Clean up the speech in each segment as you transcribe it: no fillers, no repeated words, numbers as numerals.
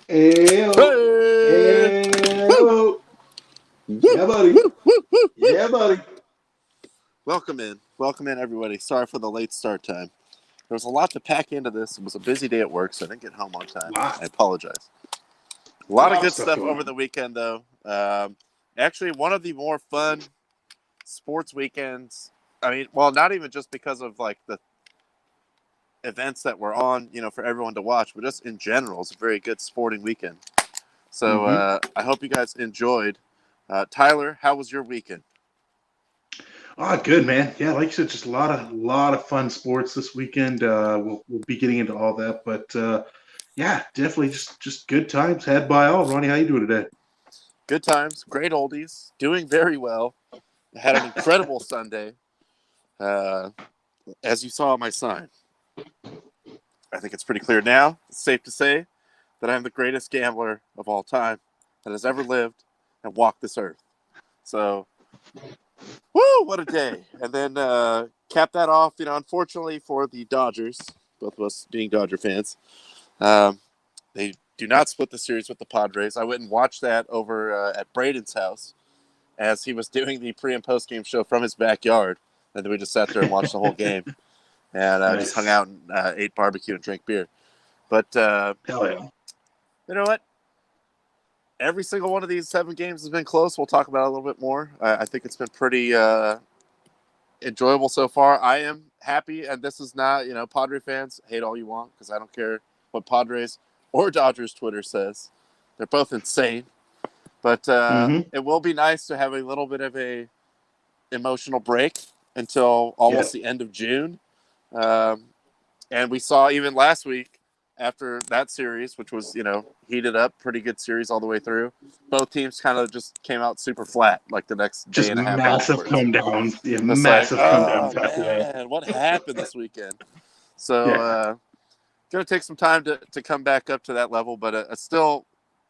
Ayo. Hey! Woo! Ayo. Woo! Yeah, buddy. Woo! Woo! Woo! Woo! Yeah, buddy. Welcome in, everybody. Sorry for the late start time. There was a lot to pack into this. It was a busy day at work, so I didn't get home on time. Lot, I apologize. A lot of lot of good stuff stuff going over on. the weekend, though. Actually, one of the more fun sports weekends. I mean, well, not even just because of like the events that were on, for everyone to watch, but just in general, it's a very good sporting weekend. So Mm-hmm. I hope you guys enjoyed. Tyler, how was your weekend? Good man. Yeah, like you said, just a lot of fun sports this weekend. We'll be getting into all that, but yeah, definitely just good times had by all. Ronnie, how you doing today? Good times, great oldies, doing very well. Had an incredible Sunday. Uh, as you saw on my sign, I think it's pretty clear now. It's safe to say that I'm the greatest gambler of all time that has ever lived and walked this earth. So, woo, what a day. And then cap that off, unfortunately for the Dodgers, both of us being Dodger fans, they do not split the series with the Padres. I went and watched that over at Braden's house as he was doing the pre and post game show from his backyard. And then we just sat there and watched the whole game and just hung Nice. out and ate barbecue and drank beer. But Hell yeah. you know what? Every single one of these 7 games has been close. We'll talk about it a little bit more. I think it's been pretty enjoyable so far. I am happy, and this is not, Padre fans, hate all you want, because I don't care what Padres or Dodgers Twitter says. They're both insane. But Mm-hmm. it will be nice to have a little bit of a emotional break until Yeah. almost the end of June. Um, and we saw even last week after that series, which was, heated up, pretty good series all the way through. Both teams kind of just came out super flat like the next day Just and a half massive afterwards. come downs. Yeah, It's like, massive come oh downs after that. man, what happened this weekend? So, Yeah. going to take some time to come back up to that level, but still,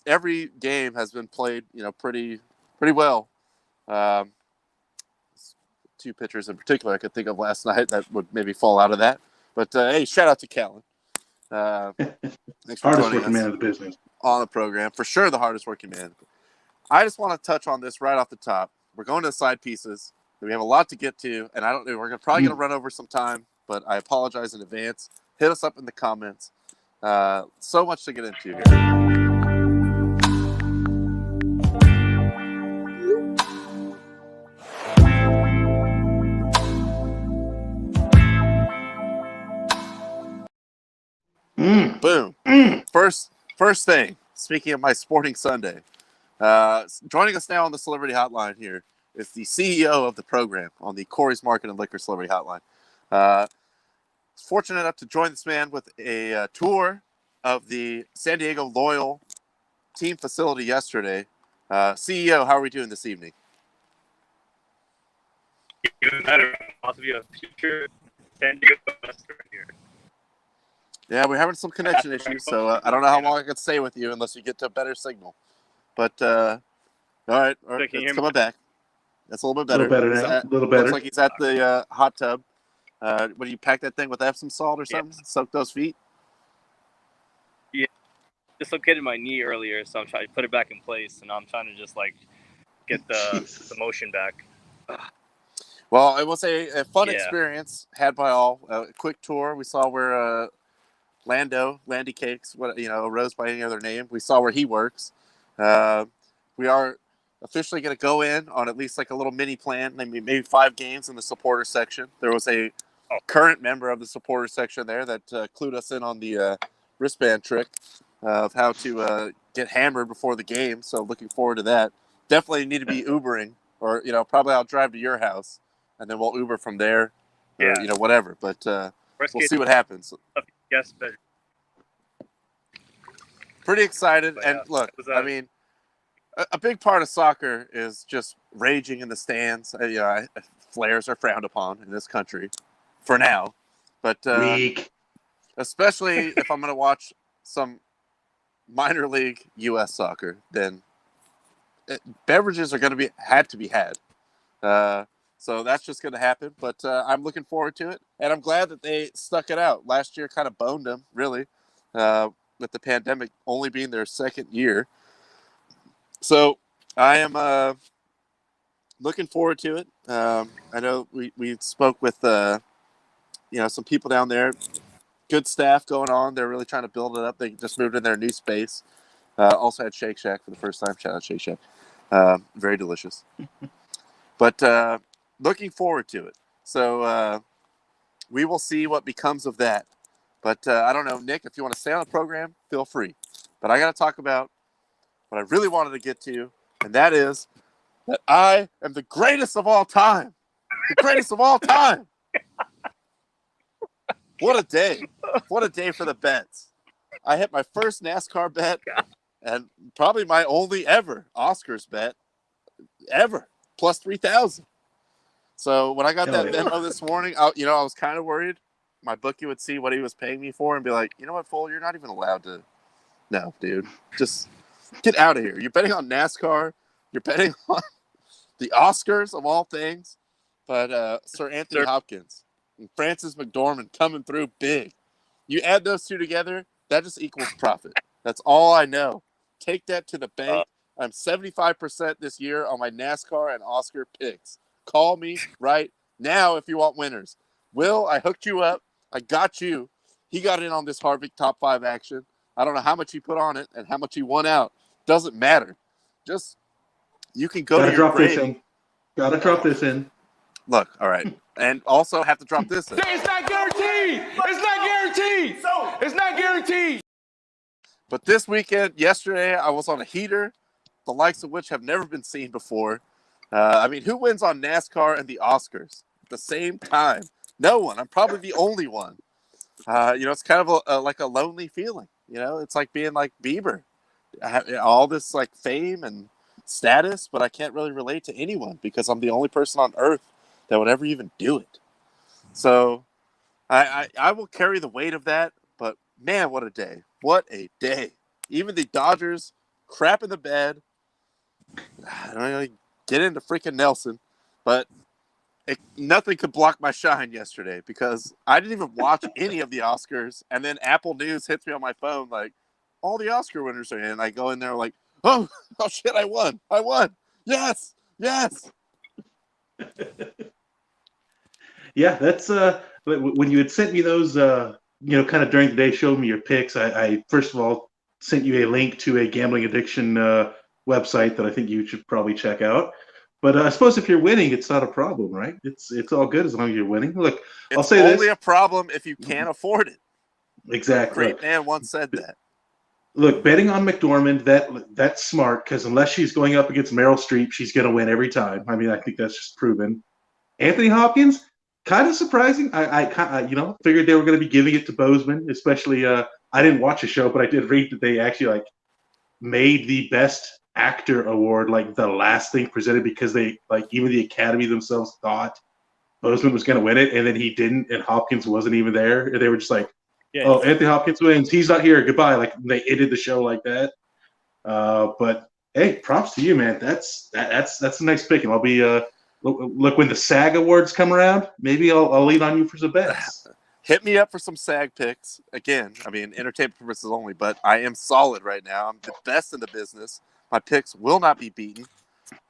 every game has been played, pretty well. Um, 2 pitchers in particular I could think of last night that would maybe fall out of that. But hey, shout out to Callan. Uh, Thanks for Hardest joining working man us in the business. on the program. For sure, the hardest working man. I just want to touch on this right off the top. We're going to the side pieces. We have a lot to get to, and I don't know. We're probably going to run over some time, but I apologize in advance. Hit us up in the comments. So much to get into here. Mm. Boom. Mm. First thing. Speaking of my sporting Sunday, joining us now on the Celebrity Hotline here is the CEO of the program on the Corey's Market and Liquor Celebrity Hotline. Fortunate enough to join this man with a tour of the San Diego Loyal team facility yesterday. CEO, how are we doing this evening? Even better. Also be a future San Diego investor here. Yeah, we're having some connection issues, so I don't know how long I can stay with you unless you get to a better signal. But all right, it's coming back. That's a little bit A little better. better now. A little Looks better. like he's at the hot tub. What do you pack that thing with Epsom salt or something? Yes. Soak those feet? Yeah. Dislocated my knee earlier, so I'm trying to put it back in place, and I'm trying to just get the motion back. Well, it was a fun experience had by all. A quick tour. We saw where Landy Cakes, arose by any other name. We saw where he works. We are officially going to go in on at least like a little mini plan, maybe 5 games in the supporter section. There was a current member of the supporter section there that clued us in on the wristband trick of how to get hammered before the game. So looking forward to that. Definitely need to be Ubering, or probably I'll drive to your house and then we'll Uber from there, or whatever. But we'll see what happens. Yes, but pretty excited. And look, I mean, a big part of soccer is just raging in the stands. Flares are frowned upon in this country for now, but Weak. especially if I'm going to watch some minor league U.S. soccer, then beverages are going to had to be had. So that's just going to happen. But I'm looking forward to it, and I'm glad that they stuck it out. Last year kind of boned them, really. with the pandemic only being their second year. So I am looking forward to it. I know we spoke with some people down there. Good staff going on. They're really trying to build it up. They just moved in their new space. Also had Shake Shack for the first time. Shout out Shake Shack. Very delicious. But looking forward to it. So we will see what becomes of that. But I don't know, Nick, if you want to stay on the program, feel free. But I got to talk about what I really wanted to get to, and that is that I am the greatest of all time. The greatest of all time. What a day. What a day for the bets. I hit my first NASCAR bet and probably my only ever Oscars bet ever, plus 3,000. So when I got that memo this morning, I was kind of worried my bookie would see what he was paying me for and be like, you know what, fool, you're not even allowed to. No, dude, just get out of here. You're betting on NASCAR. You're betting on the Oscars of all things. But Sir Anthony Hopkins and Francis McDormand coming through big. You add those two together, that just equals profit. That's all I know. Take that to the bank. I'm 75% this year on my NASCAR and Oscar picks. Call me right now if you want winners. Will, I hooked you up. I got you. He got in on this Harvick top 5 action. I don't know how much he put on it and how much he won out. Doesn't matter. Just, you can go to your grave. Gotta drop this in. Look, all right. And also have to drop this in. It's not guaranteed. It's not guaranteed. It's not guaranteed. But this weekend, yesterday, I was on a heater, the likes of which have never been seen before. Who wins on NASCAR and the Oscars at the same time? No one. I'm probably the only one. It's kind of like a lonely feeling. It's like being like Bieber. I have all this like fame and status, but I can't really relate to anyone because I'm the only person on earth that would ever even do it. So I will carry the weight of that. But man, what a day. What a day. Even the Dodgers crap in the bed. I don't really get into freaking Nelson, but nothing could block my shine yesterday because I didn't even watch any of the Oscars. And then Apple News hits me on my phone like, all the Oscar winners are in. And I go in there like, oh shit, I won. Yes. Yeah, that's when you had sent me those, kind of during the day, showed me your picks. I first of all sent you a link to a gambling addiction website that I think you should probably check out. But I suppose if you're winning, it's not a problem, right? It's all good as long as you're winning. Look, I'll say this: it's only a problem if you can't afford it. Exactly. Great man once said that. Look, betting on McDormand, that's smart because unless she's going up against Meryl Streep, she's going to win every time. I mean, I think that's just proven. Anthony Hopkins, kind of surprising. I figured they were going to be giving it to Bozeman, especially. I didn't watch the show, but I did read that they actually made the Best Actor award the last thing presented because they even the Academy themselves thought Bozeman was going to win it, and then he didn't, and Hopkins wasn't even there. They were just like, "Oh, Anthony Hopkins wins. He's not here. Goodbye." They ended the show like that. But hey, props to you, man. That's a nice pick, and I'll be look when the SAG awards come around. Maybe I'll lean on you for some bets. Hit me up for some SAG picks. Again, entertainment purposes only, but I am solid right now. I'm the best in the business. My picks will not be beaten.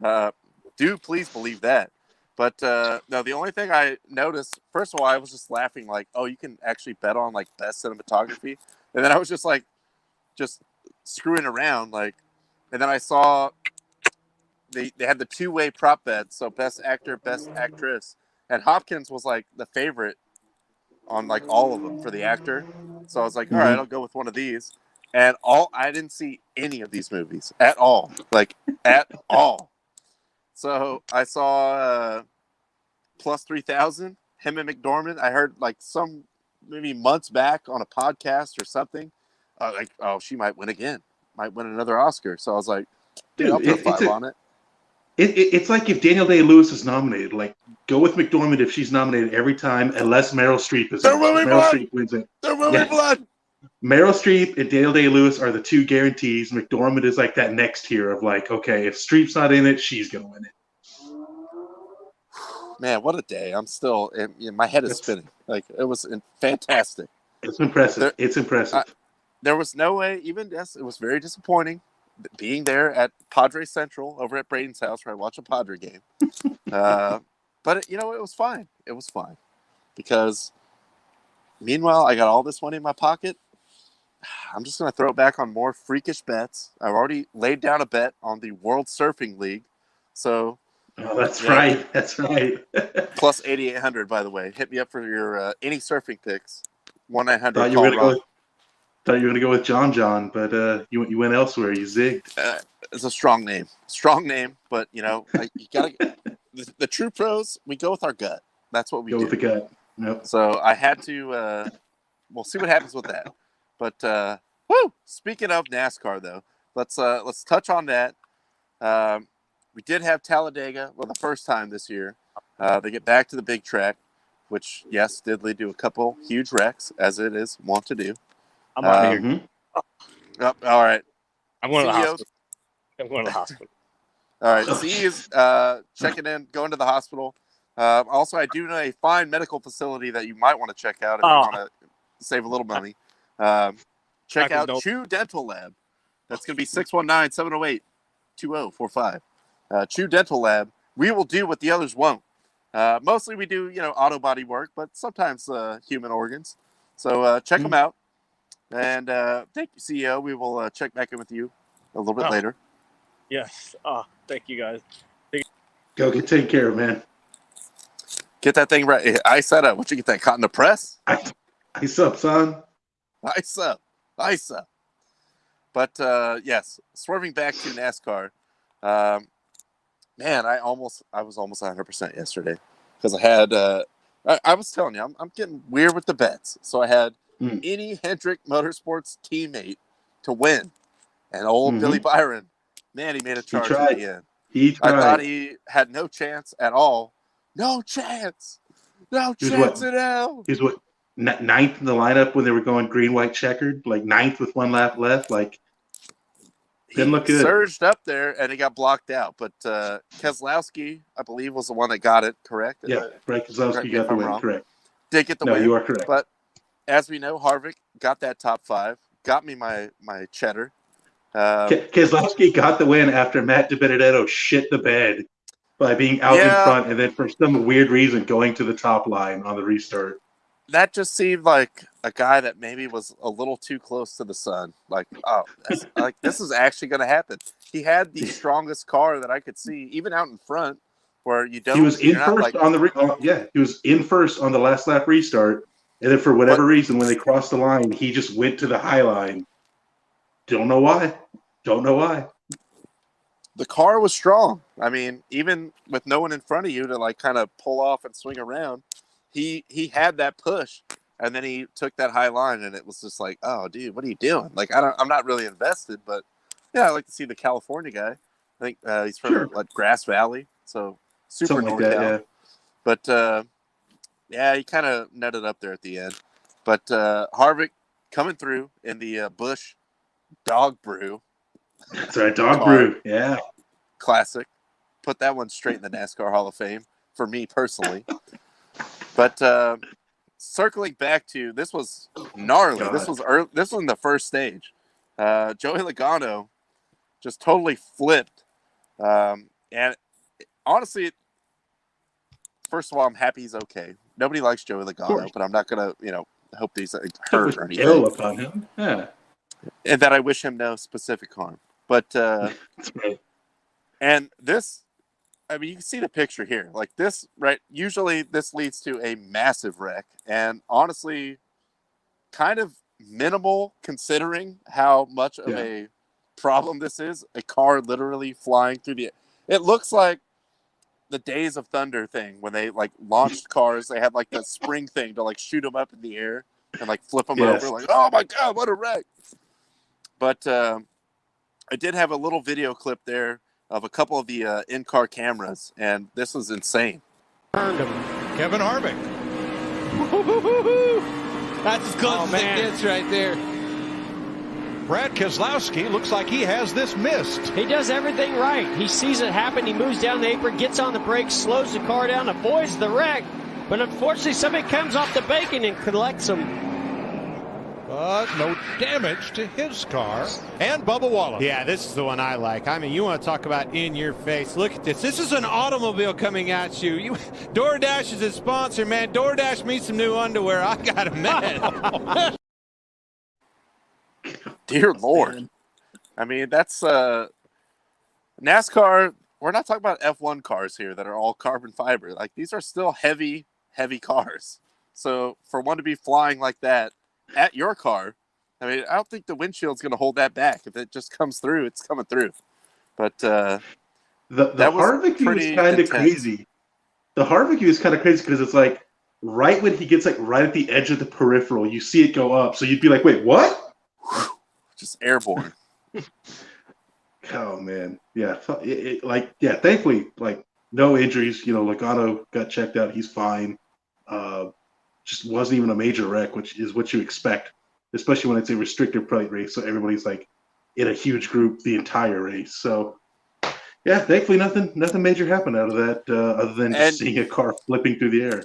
Do please believe that. But no, the only thing I noticed, first of all, I was just laughing you can actually bet on best cinematography. And then I was just screwing around. And then I saw they had the 2-way prop bets. So best actor, best actress. And Hopkins was the favorite on all of them for the actor. So I was like, all right, I'll go with one of these. And I didn't see any of these movies at all. At all. So I saw plus 3,000, him and McDormand. I heard some maybe months back on a podcast or something. She might win again. Might win another Oscar. So I was like, dude, I'll put 5 on it. It's like if Daniel Day-Lewis is nominated, go with McDormand if she's nominated every time, unless Meryl Streep is. There will be blood. Streep wins it. There will be blood. Meryl Streep and Daniel Day-Lewis are the 2 guarantees. McDormand is that next tier of okay, if Streep's not in it, she's gonna win it. Man, what a day! I'm still, my head is spinning. It was fantastic. It's impressive. It's impressive. there was no way, even yes, it was very disappointing being there at Padres Central over at Braden's house where I watched a Padre game. But, it was fine. It was fine. Because meanwhile, I got all this money in my pocket. I'm just going to throw it back on more freakish bets. I've already laid down a bet on the World Surfing League. So, that's right. That's right. plus 8,800, by the way. Hit me up for your any surfing picks. 1-900. Thought you were going to go with John, but you went elsewhere. You zigged. It's a strong name. But you gotta. The true pros, we go with our gut. That's what we do. Go with the gut. Nope. So I had to. We'll see what happens with that. But speaking of NASCAR, though, let's touch on that. We did have Talladega, the first time this year. They get back to the big track, which yes, did lead to a couple huge wrecks, as it is wont to do. I'm out of here. All right. I'm going to the hospital. All right. CEO's checking in, going to the hospital. Also, I do know a fine medical facility that you might want to check out if you want to save a little money. Check out Chew Dental Lab. That's going to be 619-708-2045. Chew Dental Lab. We will do what the others won't. Mostly we do, auto body work, but sometimes human organs. So check them out. And thank you, CEO. We will check back in with you a little bit later. Yes. Thank you, guys. Go take care, man. Get that thing right. Ice that up. What you get that cotton to press? Ice up, son. Ice up. But yes, swerving back to NASCAR. Man, I was almost 100% yesterday because I had. I was telling you, I'm getting weird with the bets. So I had any Hendrick Motorsports teammate to win, and old Billy Byron, man, he made a charge at the end. He tried. I thought he had no chance at all. No chance at all. He's what, ninth in the lineup when they were going green, white, checkered, like ninth with one lap left. Like, didn't look good. Surged up there and he got blocked out. But Keselowski, I believe, was the one that got it, correct? Yeah, right. Keselowski got the win, correct. Did get the win. No, you are correct. But as we know, Harvick got that top 5, got me my cheddar. Keselowski got the win after Matt DiBenedetto shit the bed by being out in front and then for some weird reason going to the top line on the restart. That just seemed like a guy that maybe was a little too close to the sun. Like, this is actually going to happen. He had the strongest car that I could see, even out in front, where you don't. He was in first on the he was in first on the last lap restart, and then for whatever reason, when they crossed the line, he just went to the high line. Don't know why. The car was strong. I mean, even with no one in front of you to kind of pull off and swing around, he had that push, and then he took that high line, and it was just like, oh, dude, what are you doing? Like, I'm not really invested, but yeah, I like to see the California guy. I think he's from Grass Valley, so super NorCal. Like that, But he kind of nutted up there at the end. But Harvick coming through in the Busch Dog Brew. That's right, Dog Brew. Yeah. Classic. Put that one straight in the NASCAR Hall of Fame for me personally. But circling back to, this was gnarly. God. This was in the first stage. Joey Logano just totally flipped. And honestly, first of all, I'm happy he's okay. Nobody likes Joey Logano, but I'm not going to, hope he's hurt or anything. Ill upon him. Yeah. And that I wish him no specific harm. But, that's right. And this, I mean, you can see the picture here. Like this, right? Usually this leads to a massive wreck. And honestly, kind of minimal considering how much of a problem this is. A car literally flying through the... It looks like the Days of Thunder thing when they launched cars. They had the spring thing to shoot them up in the air and flip them over. Like, oh my God, what a wreck. But I did have a little video clip there of a couple of the in-car cameras, and this was insane. Kevin Harvick. That's as close as it gets right there. Brad Keselowski looks like he has this missed. He does everything right. He sees it happen. He moves down the apron, gets on the brakes, slows the car down, avoids the wreck. But unfortunately, somebody comes off the bacon and collects him. but no damage to his car. And Bubba Wallace. Yeah, this is the one I like. I mean, you want to talk about in your face. Look at this. This is an automobile coming at you. DoorDash is a sponsor, man. DoorDash me some new underwear. I got a man. Dear Lord. I mean, that's NASCAR. We're not talking about F1 cars here that are all carbon fiber. Like, these are still heavy, heavy cars. So for one to be flying like that at your car, I mean, I don't think the windshield's going to hold that back. If it just comes through, it's coming through. But the Harvick was kind of crazy. The Harvick was kind of crazy because it's like right when he gets like right at the edge of the peripheral, you see it go up. So you'd be like, wait, what? Just airborne. Oh man, yeah, thankfully, like no injuries. You know, Logano got checked out; he's fine. Just wasn't even a major wreck, which is what you expect, especially when it's a restricted plate race. So everybody's like in a huge group the entire race. So yeah, thankfully nothing major happened out of that, other than just seeing a car flipping through the air.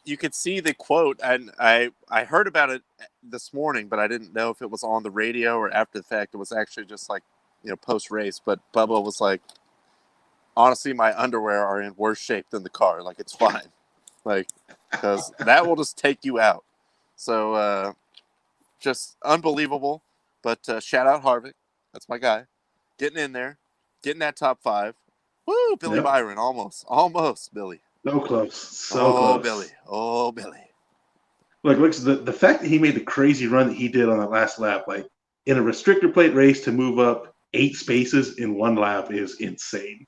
You could see the quote, and I heard about it this morning, but I didn't know if it was on the radio or after the fact. It was actually just like, post-race, but Bubba was like, honestly, my underwear are in worse shape than the car. Like, it's fine. Like, because that will just take you out. So, just unbelievable. But shout out Harvick. That's my guy. Getting in there. Getting that top 5. Woo, Billy Byron. Almost, Billy. So close. So close. Oh, Billy. Look, the fact that he made the crazy run that he did on that last lap, like, in a restrictor plate race to move up 8 spaces in one lap is insane.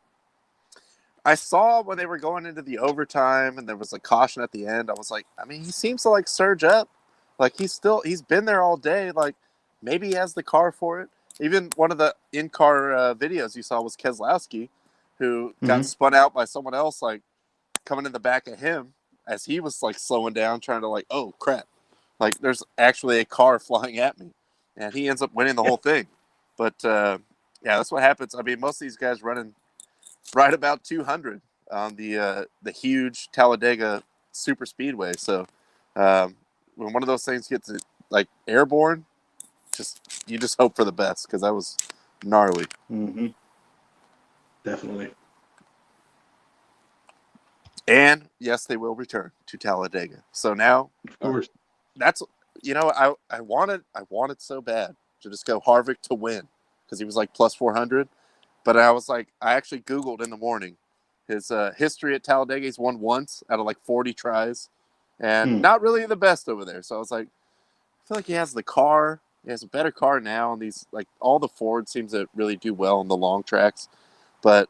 I saw when they were going into the overtime and there was a caution at the end. I was like, I mean, he seems to like surge up. Like he's been there all day. Like maybe he has the car for it. Even one of the in-car videos you saw was Keselowski, who got spun out by someone else, like coming in the back of him as he was like slowing down, trying to like, oh crap. Like there's actually a car flying at me. And he ends up winning the whole thing. But yeah, that's what happens. I mean, most of these guys running right about 200 on the huge Talladega super speedway. So when one of those things gets like airborne, you just hope for the best because that was gnarly. Mm-hmm. Definitely. And yes, they will return to Talladega. So now, of course, that's I wanted so bad to just go Harvick to win because he was like plus 400. But I was like, I actually Googled in the morning his history at Talladega. He's won once out of like 40 tries and not really the best over there. So I was like, I feel like he has the car. He has a better car now. And these, like all the Ford seems to really do well on the long tracks. But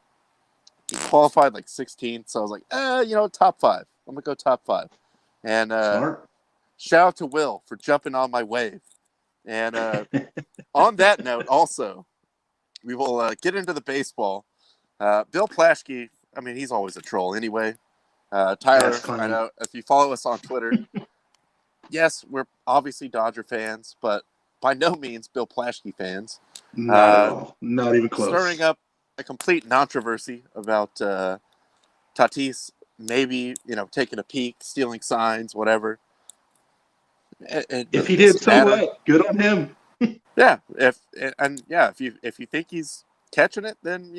he qualified like 16th. So I was like, top 5. I'm going to go top 5. And shout out to Will for jumping on my wave. And on that note, also, we will get into the baseball. Bill Plaschke, I mean, he's always a troll anyway. Tyler, I know if you follow us on Twitter, yes, we're obviously Dodger fans, but by no means Bill Plaschke fans. Not at all. Not even close. Stirring up a complete controversy about Tatis maybe, taking a peek, stealing signs, whatever. If he did, so what? Good on him. Yeah, if you think he's catching it, then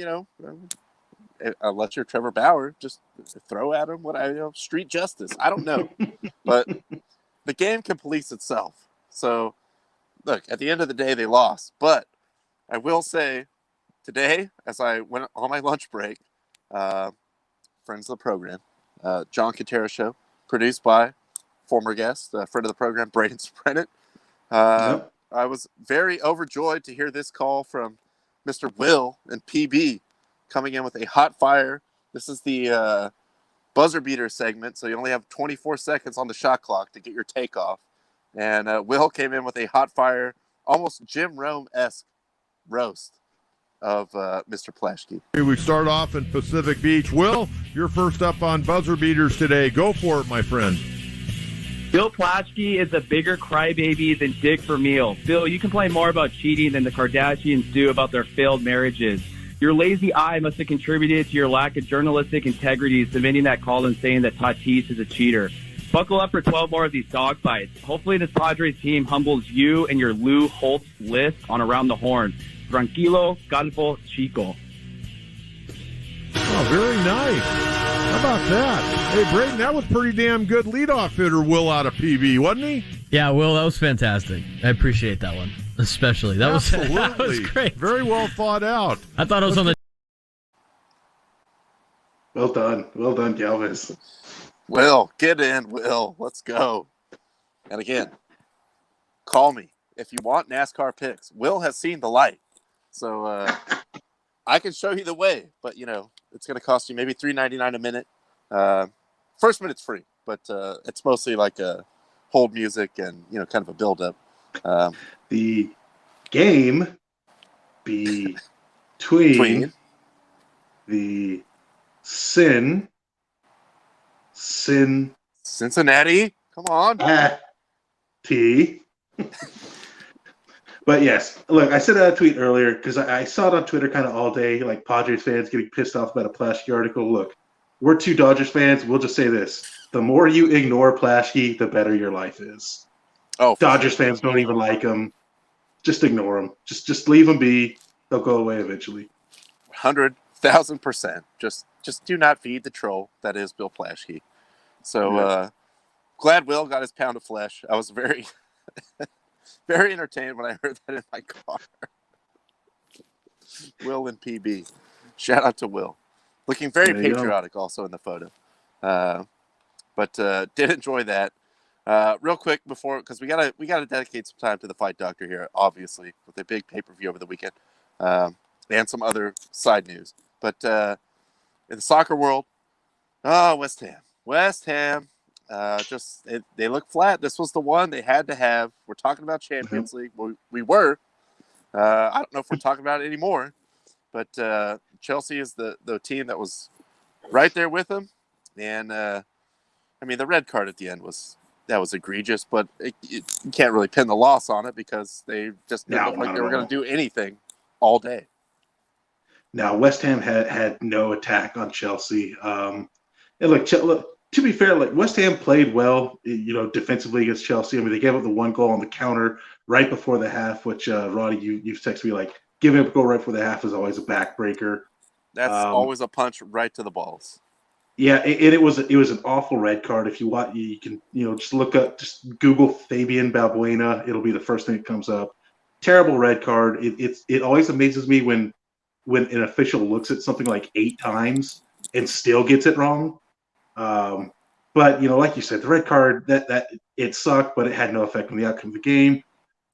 unless you're Trevor Bauer, just throw at him. Street justice. I don't know, but the game can police itself. So, look, at the end of the day, they lost. But I will say, today, as I went on my lunch break, friends of the program, John Quintero Show, produced by former guest, friend of the program, Braden Sprennett. I was very overjoyed to hear this call from Mr. Will and PB coming in with a hot fire. This is the buzzer beater segment, so you only have 24 seconds on the shot clock to get your takeoff. And Will came in with a hot fire, almost Jim Rome-esque roast of Mr. Plaschke. We start off in Pacific Beach. Will, you're first up on buzzer beaters today. Go for it, my friend. Bill Plaschke is a bigger crybaby than Dick Vermeil. Bill, you complain more about cheating than the Kardashians do about their failed marriages. Your lazy eye must have contributed to your lack of journalistic integrity, submitting that call and saying that Tatis is a cheater. Buckle up for 12 more of these dog bites. Hopefully this Padres team humbles you and your Lou Holtz list on Around the Horn. Tranquilo, calvo, chico. Oh, very nice. How about that? Hey, Braden, that was pretty damn good leadoff hitter, Will, out of PB, wasn't he? Yeah, Will, that was fantastic. I appreciate that one, especially. That was great. Very well thought out. I thought it was on the... Well done, Galvez. Will, get in, Will. Let's go. And again, call me if you want NASCAR picks. Will has seen the light. So I can show you the way, but, it's going to cost you maybe $3.99 a minute. First minute's free, but it's mostly like a hold music and, kind of a build-up. The game between the Cincinnati, come on. But yes, look, I sent out a tweet earlier because I saw it on Twitter kind of all day, like Padres fans getting pissed off about a Plaschke article. Look, we're two Dodgers fans. We'll just say this. The more you ignore Plaschke, the better your life is. Oh, Dodgers fans don't even like him. Just ignore him. Just leave him be. They'll go away eventually. 100,000%. Just do not feed the troll that is Bill Plaschke. So glad Will got his pound of flesh. I was very, very entertained when I heard that in my car. Will and PB. Shout out to Will. Looking very patriotic also in the photo. But did enjoy that. Real quick before, because we gotta dedicate some time to the Fight Doctor here, obviously, with a big pay-per-view over the weekend, and some other side news. But in the soccer world, West Ham, they look flat. This was the one they had to have. We're talking about Champions League. We were. I don't know if we're talking about it anymore, but Chelsea is the team that was right there with them. And the red card at the end was egregious, but you can't really pin the loss on it because they just didn't look like they were going to do anything all day. Now, West Ham had no attack on Chelsea. And look, to be fair, like West Ham played well, defensively against Chelsea. They gave up the one goal on the counter right before the half, which Ronnie, you've texted me like giving up a goal right before the half is always a backbreaker. That's always a punch right to the balls. Yeah, and it was an awful red card. If you want, you can just Google Fabian Balbuena. It'll be the first thing that comes up. Terrible red card. It always amazes me when an official looks at something like 8 times and still gets it wrong. But like you said, the red card that it sucked, but it had no effect on the outcome of the game.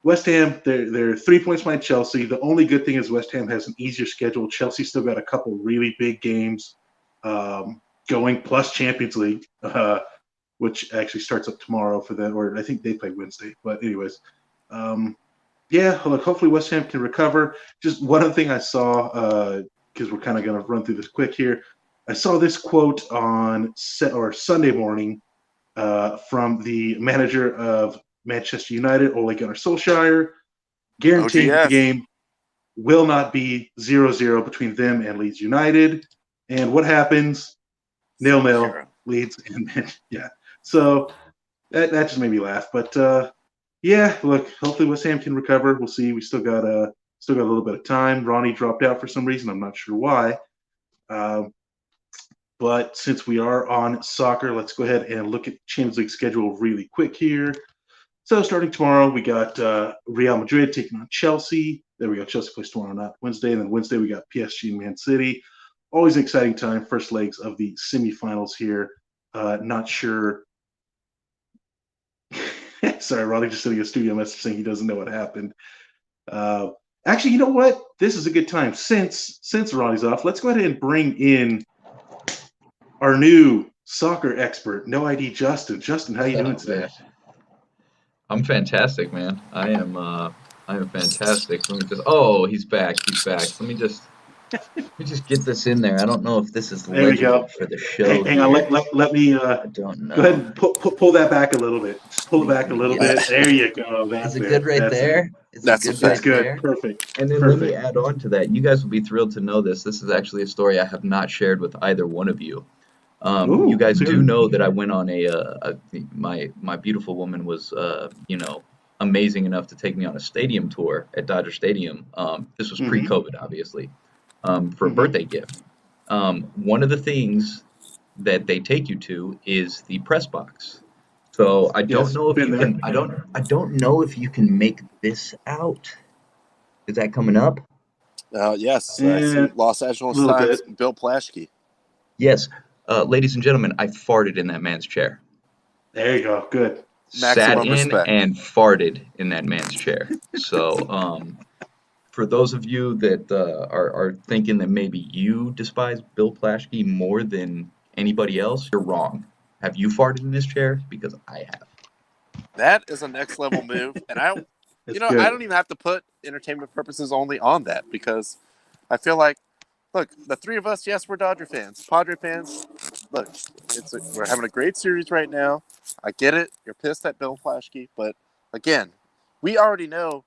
West Ham, they're 3 points behind Chelsea. The only good thing is West Ham has an easier schedule. Chelsea still got a couple really big games going, plus Champions League, which actually starts up tomorrow for them, or I think they play Wednesday. But anyways, look, hopefully West Ham can recover. Just one other thing I saw, because we're kind of going to run through this quick here. I saw this quote on Sunday morning from the manager of Manchester United, Ole Gunnar Solskjaer, guaranteeing the game will not be 0-0 between them and Leeds United. And what happens? 0-0 Leeds, and so that just made me laugh. But look, hopefully West Ham can recover. We'll see. We still got a little bit of time. Ronnie dropped out for some reason. I'm not sure why. But since we are on soccer, let's go ahead and look at the Champions League schedule really quick here. So starting tomorrow, we got Real Madrid taking on Chelsea. There we go. Chelsea plays tomorrow, not Wednesday. And then Wednesday, we got PSG and Man City. Always an exciting time. First legs of the semifinals here. Not sure. Sorry, Ronnie just sending a studio message saying he doesn't know what happened. Actually, you know what? This is a good time. Since Ronnie's off, let's go ahead and bring in our new soccer expert, No ID Justin. Justin, how you doing today? Man. I'm fantastic, man. I am fantastic. Let me just. Oh, he's back. Let me just get this in there. I don't know if this is there we go for the show. Hang on, let me. I don't know. Go ahead and pull that back a little bit. Just pull it back a little bit. There you go. Is it good right there? That's good. Perfect. And then let me add on to that. You guys will be thrilled to know this. This is actually a story I have not shared with either one of you. Ooh, You guys do good. know that I went on my beautiful woman was amazing enough to take me on a stadium tour at Dodger Stadium. This was Mm-hmm. pre-COVID, obviously, for a Mm-hmm. birthday gift. One of the things that they take you to is the press box. So I don't Yes, know if been you there. can. I don't know if you can make this out. Is that coming up? Yes, I And see Los a Angeles little Times, bit. Bill Plaschke. Yes. Ladies and gentlemen, I farted in that man's chair. There you go. Good. Sat Maximum in respect. and farted in that man's chair. So, for those of you that are thinking that maybe you despise Bill Plaschke more than anybody else, you're wrong. Have you farted in this chair? Because I have. That is a next level move, and I It's I good. don't even have to put entertainment purposes only on that because I feel like, look, the three of us, yes, we're Dodger fans, Padre fans. Look, we're having a great series right now. I get it. You're pissed at Bill Plaschke, but again, we already know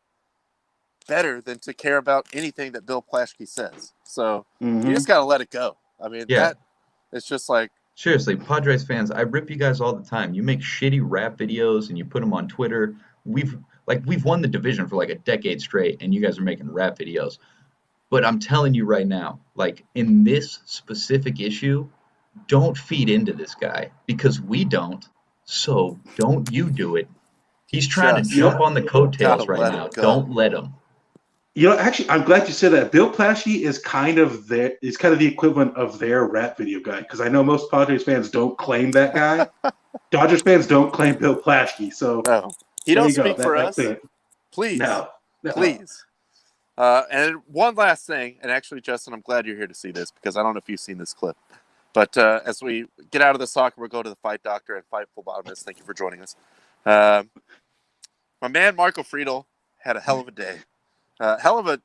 better than to care about anything that Bill Plaschke says. So you just Mm-hmm. got to let it go. I mean, Yeah. it's just like, Seriously, Padres fans, I rip you guys all the time. You make shitty rap videos and you put them on Twitter. We've won the division for like a decade straight, and you guys are making rap videos. But I'm telling you right now, like in this specific issue, don't feed into this guy because we don't. So don't you do it. He's trying to just You jump know, on the gotta coattails right let now. it go. Don't let him. actually, I'm glad you said that. Bill Plaschke is kind of the equivalent of their rap video guy because I know most Padres fans don't claim that guy. Dodgers fans don't claim Bill Plaschke. So No, he there don't you go. speak for That us. thing. Please, No. please. And one last thing, and actually, Justin, I'm glad you're here to see this because I don't know if you've seen this clip. But as we get out of the soccer, we'll go to the Fight Doctor and Fight Phlebotomist. Thank you for joining us. My man Marco Friedel had a hell of a day. Hell of a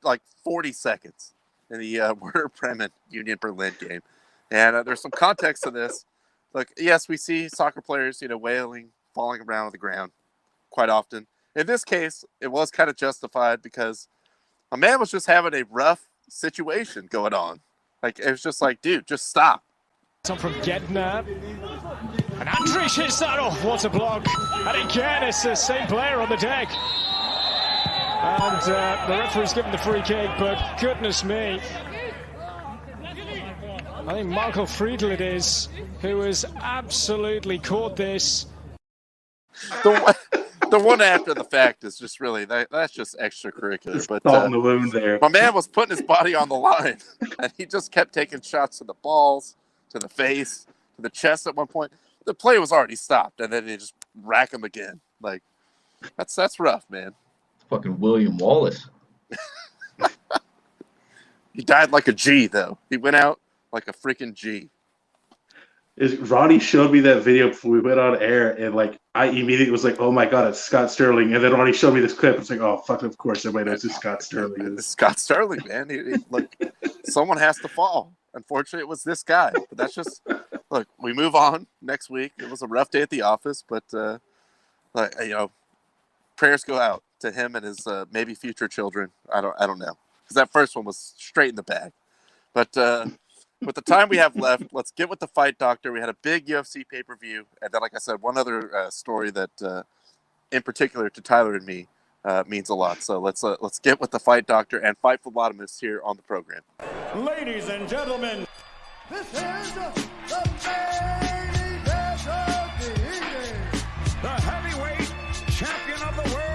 40 seconds in the Werder Bremen Union Berlin game. And there's some context to this. Look, yes, we see soccer players, wailing, falling around on the ground quite often. In this case, it was kind of justified because a man was just having a rough situation going on. Like, it was just like, dude, just stop. On from Gedner. And Andrich hits that off. What a block. And again, it's the same player on the deck. And the referee's given the free kick, but goodness me. I think Marco Friedel it is, who has absolutely caught this. The one after the fact is just really, that's just extracurricular. But Salt in the wound there. my man was putting his body on the line, and he just kept taking shots to the balls, to the face, to the chest at one point. The play was already stopped, and then they just rack him again. Like, that's rough, man. Fucking William Wallace. He died like a G, though. He went out like a freaking G. Ronnie showed me that video before we went on air, and I immediately was like, "Oh my god, it's Scott Sterling!" And then Ronnie showed me this clip. It's like, "Oh fuck! Of course, everybody knows who Scott Sterling It's is." Scott Sterling, man. Look, someone has to fall. Unfortunately, it was this guy. But that's just look. We move on next week. It was a rough day at the office, but prayers go out to him and his maybe future children. I don't know, because that first one was straight in the bag. But with the time we have left, let's get with the Fight Doctor. We had a big UFC pay-per-view, and then, like I said, one other story that, in particular, to Tyler and me, means a lot. So let's get with the Fight Doctor and Fight Phlebotomist here on the program. Ladies and gentlemen, this is the main event of the evening. The heavyweight champion of the world.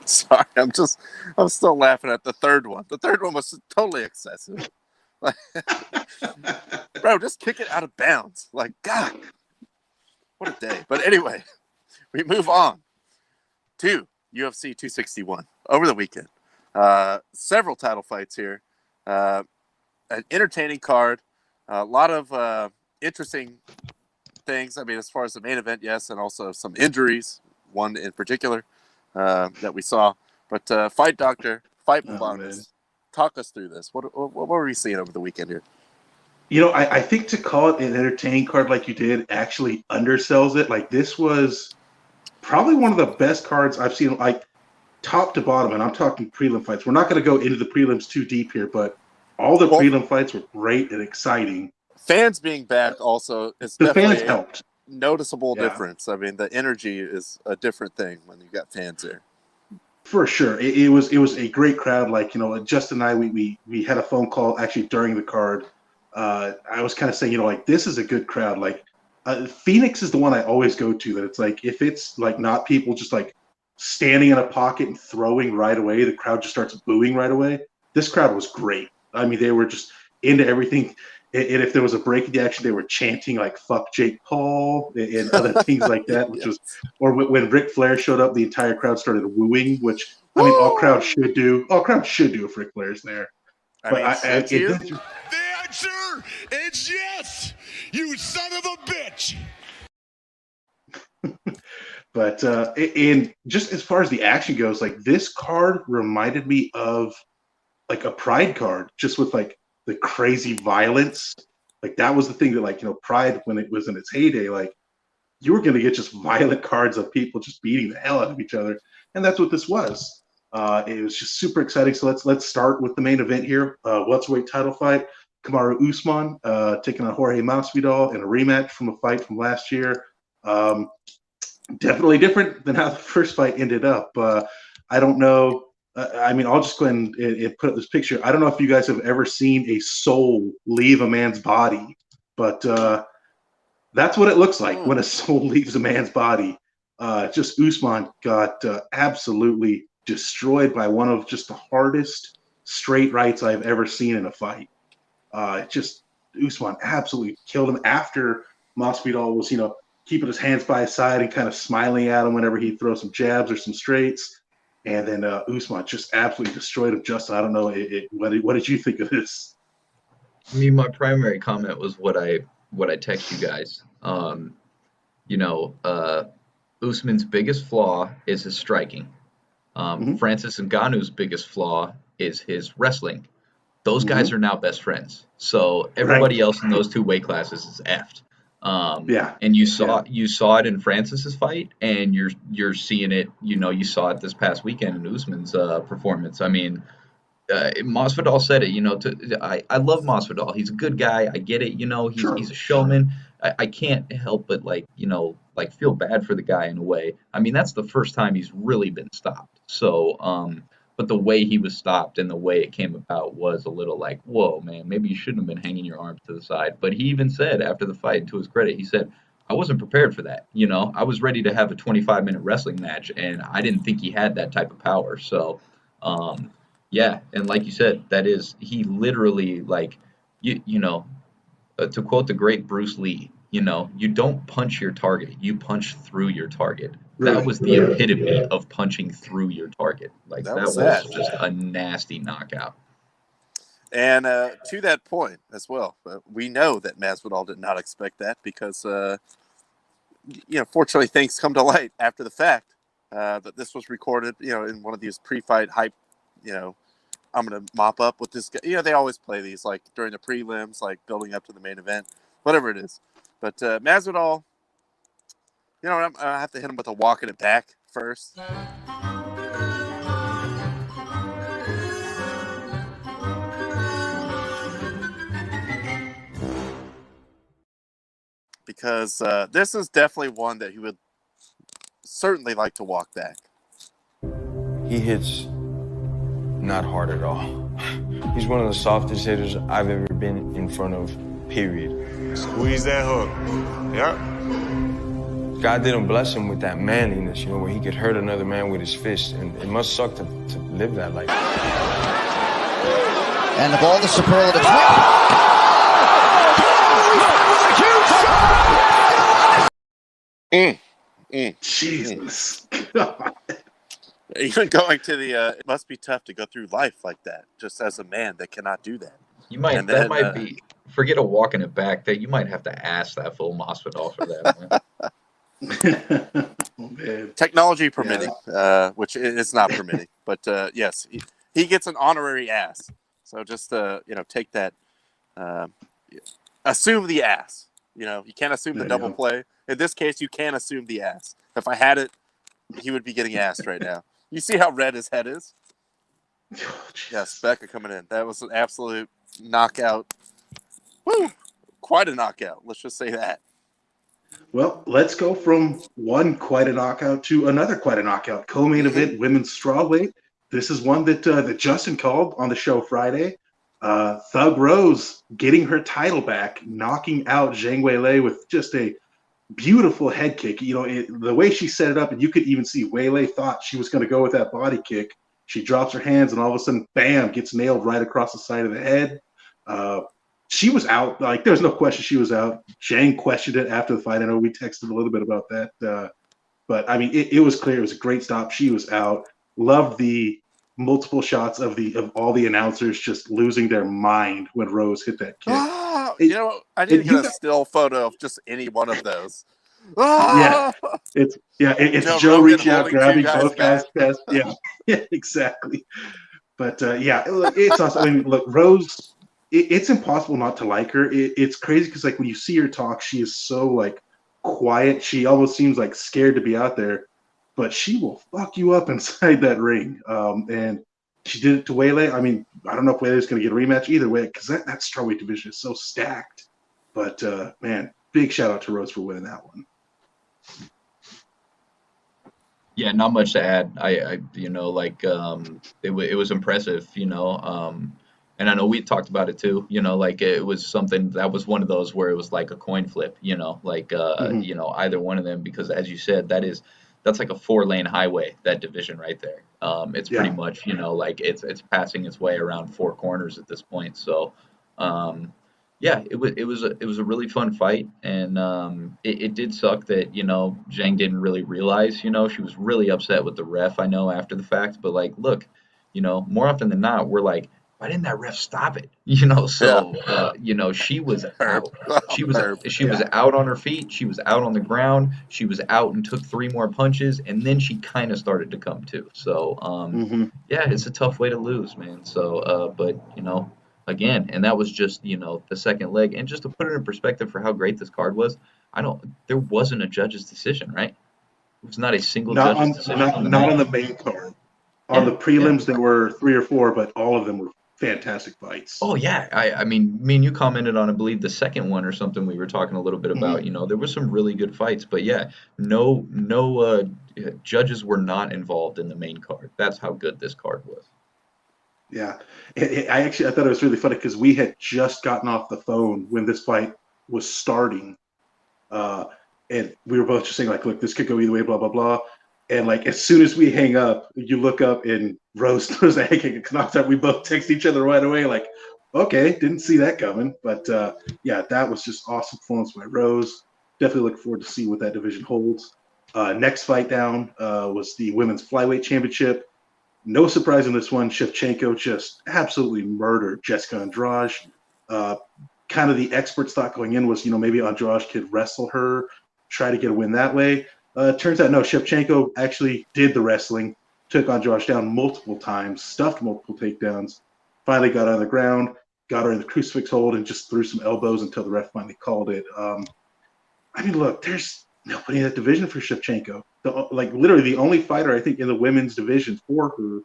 Sorry, I'm still laughing at the third one. The third one was totally excessive. Bro, just kick it out of bounds. Like, God, what a day. But anyway, we move on to UFC 261 over the weekend. Several title fights here. An entertaining card. A lot of interesting things. I mean, as far as the main event, yes, and also some injuries. One in particular that we saw. But Fight Doctor, Fight Phlebotomist, talk us through this. What were we seeing over the weekend here? I think to call it an entertaining card like you did actually undersells it. Like this was probably one of the best cards I've seen, like top to bottom, and I'm talking prelim fights. We're not going to go into the prelims too deep here, but all the prelim fights were great and exciting. Fans being back also is The definitely fans helped. Noticeable difference. I mean, the energy is a different thing when you got fans there. For sure, it was a great crowd. Like Justin and I, we had a phone call actually during the card. I was kind of saying, like this is a good crowd. Like Phoenix is the one I always go to. That it's like if it's like not people just like standing in a pocket and throwing right away, the crowd just starts booing right away. This crowd was great. I mean, they were just into everything. And if there was a break in the action, they were chanting like "fuck Jake Paul" and other things like that. Which was, or when Ric Flair showed up, the entire crowd started wooing. Which I mean, all crowds should do. All crowds should do if Ric Flair's there. The answer is yes, you son of a bitch. But and just as far as the action goes, like this card reminded me of like a Pride card, just with like the crazy violence. Like that was the thing that like Pride, when it was in its heyday, like you were going to get just violent cards of people just beating the hell out of each other, and that's what this was. It was just super exciting. So let's start with the main event here. Welterweight title fight. Kamaru Usman taking on Jorge Masvidal in a rematch from a fight from last year. Definitely different than how the first fight ended up. I don't know. I mean, I'll just go ahead and put up this picture. I don't know if you guys have ever seen a soul leave a man's body, but that's what it looks like when a soul leaves a man's body. Just Usman got absolutely destroyed by one of just the hardest straight rights I've ever seen in a fight. Just Usman absolutely killed him after Masvidal was, keeping his hands by his side and kind of smiling at him whenever he'd throw some jabs or some straights. And then Usman just absolutely destroyed him. Justin, I don't know, what did you think of this? I mean, my primary comment was what I text you guys. Usman's biggest flaw is his striking. Francis Ngannou's biggest flaw is his wrestling. Those guys are now best friends. So everybody else in those two weight classes is effed. And you saw it in Francis's fight, and you're seeing it. You saw it this past weekend in Usman's performance. I mean, Masvidal said it. I love Masvidal. He's a good guy. I get it. He's a showman. I can't help but feel bad for the guy in a way. I mean, that's the first time he's really been stopped. So, but the way he was stopped and the way it came about was a little like, whoa, man, maybe you shouldn't have been hanging your arms to the side. But he even said after the fight, to his credit, he said, I wasn't prepared for that. I was ready to have a 25-minute wrestling match, and I didn't think he had that type of power. So, yeah, and like you said, he literally, to quote the great Bruce Lee, you don't punch your target, you punch through your target. That was the epitome of punching through your target. Like that was just a nasty knockout. And to that point as well, we know that Masvidal did not expect that because, fortunately, things come to light after the fact that this was recorded, in one of these pre-fight hype, I'm going to mop up with this guy. They always play these like during the prelims, like building up to the main event, whatever it is. But Masvidal, I have to hit him with a walking it back first. Because this is definitely one that he would certainly like to walk back. He hits not hard at all. He's one of the softest hitters I've ever been in front of, period. Squeeze that hook. Yep. God didn't bless him with that manliness, where he could hurt another man with his fist. And it must suck to live that life. And of all the superlatives... Jesus. God. Even going to it must be tough to go through life like that, just as a man that cannot do that. That might be, forget a walking it back, that you might have to ask that full Masvidal for that. Technology permitting, which is not permitting, but yes, he gets an honorary ass. So just take that, assume the ass. You know, you can't assume the double play. In this case, you can assume the ass. If I had it, he would be getting assed right now. You see how red his head is? Yes, Becca coming in. That was an absolute knockout. Woo! Quite a knockout. Let's just say that. Well, let's go from one quite a knockout to another quite a knockout. Co-main event, women's strawweight. This is one that that Justin called on the show Friday. Thug Rose getting her title back, knocking out Zhang Weili with just a beautiful head kick. You know, the way she set it up, and you could even see Weili thought she was going to go with that body kick. She drops her hands, and all of a sudden, bam, gets nailed right across the side of the head. She was out. Like, there's no question she was out. Zhang questioned it after the fight. I know we texted a little bit about that. But, I mean, it was clear. It was a great stop. She was out. Loved the multiple shots of all the announcers just losing their mind when Rose hit that kick. You know, I need to get a still photo of just any one of those. It's Joe reaching out, grabbing both guys' chest. Yeah, exactly. But it's awesome. I mean, look, Rose. It's impossible not to like her. It's crazy because like when you see her talk, she is so like quiet. She almost seems like scared to be out there, but she will fuck you up inside that ring. And she did it to Weili. I mean, I don't know if Weili's going to get a rematch either way because that strawweight division is so stacked. But man, big shout out to Rose for winning that one. Yeah, not much to add. I you know, like it was impressive, you know. And I know we talked about it too, you know, like it was something that was one of those where it was like a coin flip, you know, like you know, either one of them, because as you said, that's like a 4-lane highway, that division right there. It's pretty much, you know, like it's passing its way around 4 corners at this point. So it was a really fun fight, and it did suck that, you know, Zhang didn't really realize, you know, she was really upset with the ref, I know, after the fact, but like, look, you know, more often than not, we're like, why didn't that ref stop it? You know, so you know, she was out. She was out on her feet. She was out on the ground. She was out and took 3 more punches, and then she kind of started to come to. So yeah, it's a tough way to lose, man. So but you know, again, and that was just, you know, the second leg. And just to put it in perspective for how great this card was, there wasn't a judge's decision, right? It was not a single judge's decision. Not on the main card. On the prelims, there were 3 or 4, but all of them were fantastic fights. Oh yeah, I mean, me and you commented on, I believe, the second one or something. We were talking a little bit about, you know, there were some really good fights, but yeah, no judges were not involved in the main card. That's how good this card was. Yeah, I thought it was really funny because we had just gotten off the phone when this fight was starting, and we were both just saying like, look, this could go either way, blah blah blah. And like as soon as we hang up, you look up and Rose throws a head kick and knocks out. We both text each other right away, like, okay, didn't see that coming. But yeah, that was just awesome performance by Rose. Definitely look forward to see what that division holds. Next fight down was the women's flyweight championship. No surprise in this one, Shevchenko just absolutely murdered Jessica Andrade. Kind of the experts thought going in was, you know, maybe Andrade could wrestle her, try to get a win that way. Turns out, no, Shevchenko actually did the wrestling, took Andrade down multiple times, stuffed multiple takedowns, finally got on the ground, got her in the crucifix hold, and just threw some elbows until the ref finally called it. I mean, look, there's nobody in that division for Shevchenko. Literally the only fighter, I think, in the women's division for her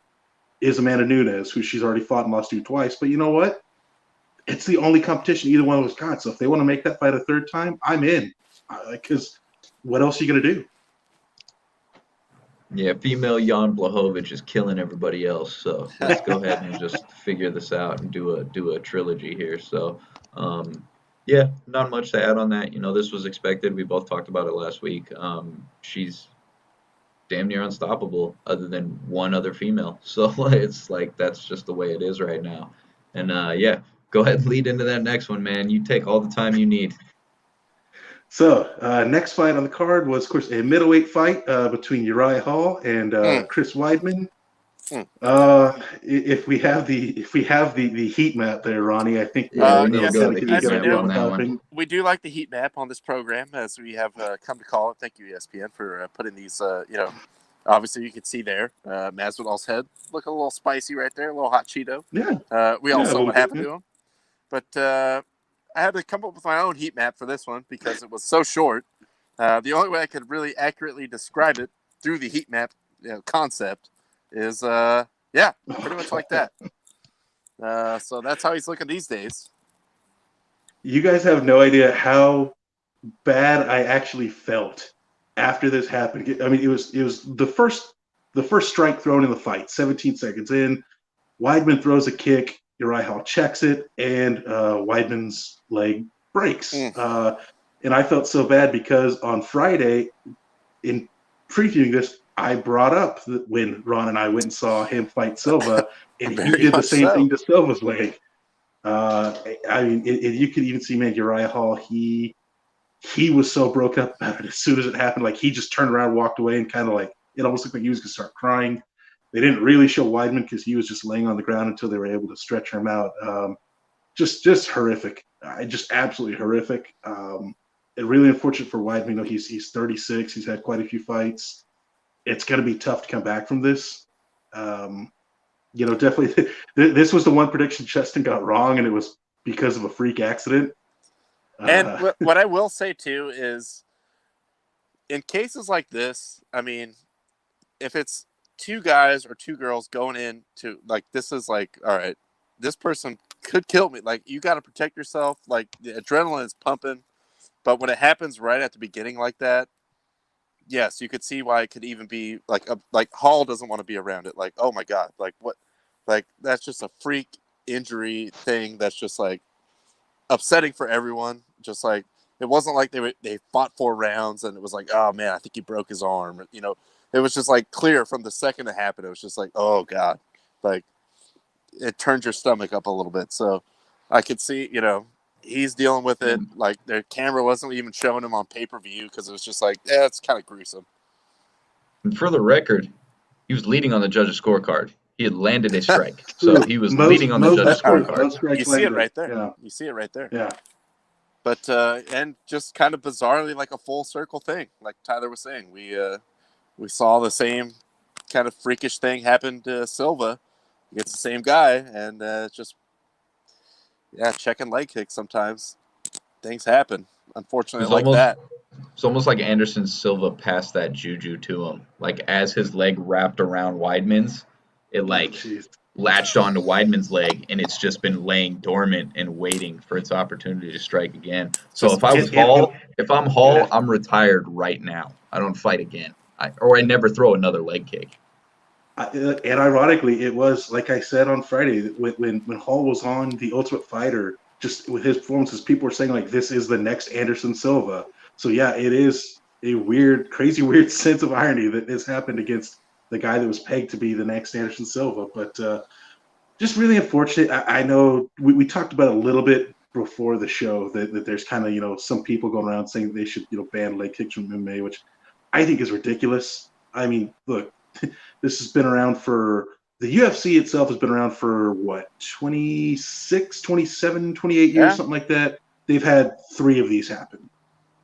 is Amanda Nunes, who she's already fought and lost to twice. But you know what? It's the only competition either one of those got. So if they want to make that fight a third time, I'm in. Because what else are you going to do? Yeah, female Jan Blachowicz is killing everybody else. So let's go ahead and just figure this out and do a trilogy here. So yeah, not much to add on that. You know, this was expected. We both talked about it last week. She's damn near unstoppable other than one other female. So it's like that's just the way it is right now. And yeah, go ahead and lead into that next one, man. You take all the time you need. So next fight on the card was, of course, a middleweight fight between Uriah Hall and Chris Weidman. If we have the heat map there, Ronnie, I think we do like the heat map on this program, as we have come to call it. Thank you, ESPN, for putting these. You know, obviously you can see there Masvidal's head look a little spicy right there, a little hot Cheeto. Yeah. We all saw what happened to him, but I had to come up with my own heat map for this one because it was so short. The only way I could really accurately describe it through the heat map concept is, pretty much like that. So that's how he's looking these days. You guys have no idea how bad I actually felt after this happened. I mean, it was the first strike thrown in the fight, 17 seconds in. Weidman throws a kick. Uriah Hall checks it, and Weidman's leg breaks. And I felt so bad because on Friday, in previewing this, I brought up that when Ron and I went and saw him fight Silva, and he did the same thing to Silva's leg. I mean, you could even see, man, Uriah Hall, he was so broken up about it as soon as it happened. Like, he just turned around, walked away, and kind of like, it almost looked like he was going to start crying. They didn't really show Weidman because he was just laying on the ground until they were able to stretch him out. Just horrific. Just absolutely horrific. And really unfortunate for Weidman. You know, he's 36. He's had quite a few fights. It's going to be tough to come back from this. You know, definitely this was the one prediction Justin got wrong, and it was because of a freak accident. And what I will say, too, is in cases like this, I mean, if it's two guys or two girls going in to, like, this is like, all right, this person could kill me. Like, you got to protect yourself. Like, the adrenaline is pumping. But when it happens right at the beginning like that, yes, you could see why it could even be like Hall doesn't want to be around it. Like, oh my God, like what? Like, that's just a freak injury thing. That's just like upsetting for everyone. Just like, it wasn't like they fought 4 rounds and it was like, oh man, I think he broke his arm. You know, it was just like clear from the second it happened. It was just like, oh God, like it turned your stomach up a little bit. So I could see, you know, he's dealing with it. Like, their camera wasn't even showing him on pay-per-view because it was just like, it's kind of gruesome. And for the record, he was leading on the judge's scorecard. He had landed a strike, so he was leading on the judge's scorecard. You see it right there. Yeah. You see it right there. Yeah. But and just kind of bizarrely, like a full circle thing, like Tyler was saying, we saw the same kind of freakish thing happen to Silva against the same guy, and just. Yeah, checking leg kicks sometimes. Things happen, unfortunately, that. It's almost like Anderson Silva passed that juju to him. Like, as his leg wrapped around Weidman's, it latched onto Weidman's leg, and it's just been laying dormant and waiting for its opportunity to strike again. So if I'm Hall, I'm retired right now. I don't fight again. I never throw another leg kick. And ironically, it was, like I said on Friday, when Hall was on The Ultimate Fighter, just with his performances, people were saying, like, this is the next Anderson Silva. So, yeah, it is a crazy weird sense of irony that this happened against the guy that was pegged to be the next Anderson Silva. But just really unfortunate. I know we talked about a little bit before the show that there's kind of, you know, some people going around saying they should, you know, ban leg kicks from MMA, which I think is ridiculous. I mean, look. This has been around for the UFC itself has been around for what, 26, 27, 28 years, something like that. They've had 3 of these happen.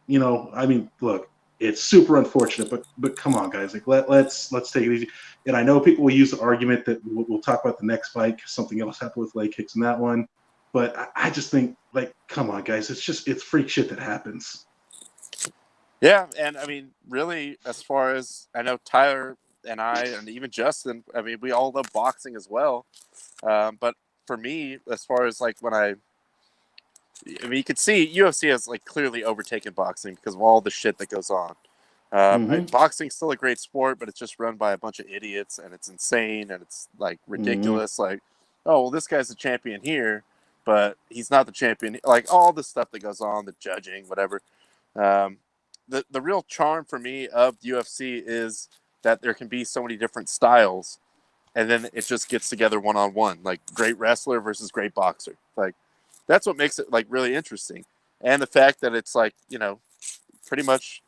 You know, I mean, look, it's super unfortunate, but come on, guys, like let's take it easy. And I know people will use the argument that we'll talk about the next fight because something else happened with leg kicks in that one. But I just think, like, come on, guys, it's freak shit that happens. Yeah, and I mean, really, as far as I know, Tyler and I, and even Justin, I mean, we all love boxing as well. But for me, as far as like I mean, you could see UFC has like clearly overtaken boxing because of all the shit that goes on. Boxing's still a great sport, but it's just run by a bunch of idiots, and it's insane, and it's like ridiculous. Like, oh, well, this guy's the champion here, but he's not the champion. Like, all the stuff that goes on, the judging, whatever. The real charm for me of UFC is that there can be so many different styles, and then it just gets together one-on-one, like great wrestler versus great boxer. Like, that's what makes it like really interesting. And the fact that it's like, you know, pretty much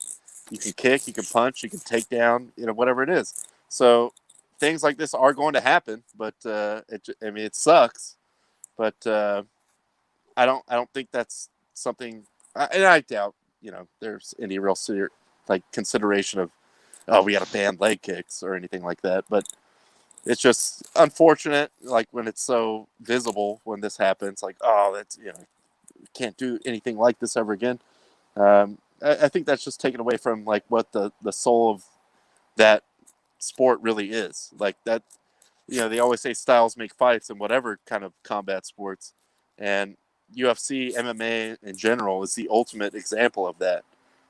you can kick, you can punch, you can take down, you know, whatever it is. So things like this are going to happen, but it sucks. But I don't think that's something, and I doubt, you know, there's any real like consideration of, oh, we got to ban leg kicks or anything like that. But it's just unfortunate, like when it's so visible when this happens, like, oh, that's, you know, can't do anything like this ever again. I think that's just taken away from like what the soul of that sport really is. Like that, they always say styles make fights in whatever kind of combat sports, and UFC, MMA in general is the ultimate example of that.